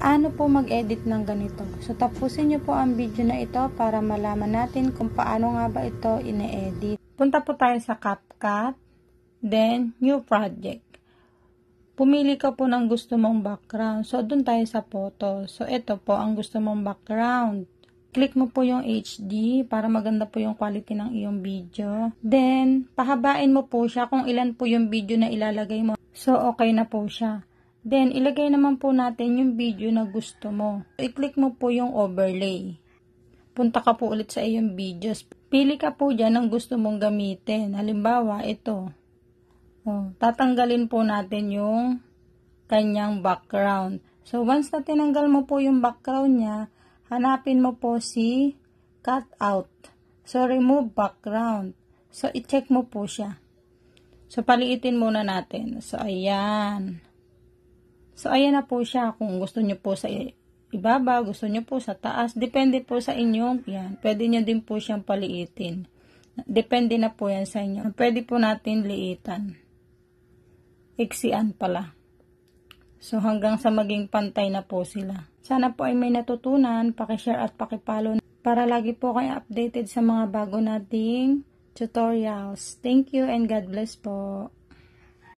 Paano po mag-edit ng ganito? So, tapusin nyo po ang video na ito para malaman natin kung paano nga ba ito ine-edit. Punta po tayo sa CapCut, then New Project. Pumili ka po ng gusto mong background. So, dun tayo sa photo. So, ito po ang gusto mong background. Click mo po yung HD para maganda po yung quality ng iyong video. Then, pahabain mo po siya kung ilan po yung video na ilalagay mo. So, okay na po siya. Then, ilagay naman po natin yung video na gusto mo. I-click mo po yung overlay. Punta ka po ulit sa iyong videos. Pili ka po dyan ng gusto mong gamitin. Halimbawa, ito. Tatanggalin po natin yung kanyang background. So, once na tinanggal mo po yung background niya, hanapin mo po si cut out. So, remove background. So, i-check mo po siya. So, paliitin muna natin. So, ayan. So, ayan na po siya. Kung gusto nyo po sa ibaba, gusto nyo po sa taas. Depende po sa inyong, yan. Pwede nyo din po siyang paliitin. Depende na po yan sa inyo. Pwede po natin liitan. Iksian pala. So, hanggang sa maging pantay na po sila. Sana po ay may natutunan, pakishare at pakipollow para lagi po kayo updated sa mga bago nating tutorials. Thank you and God bless po.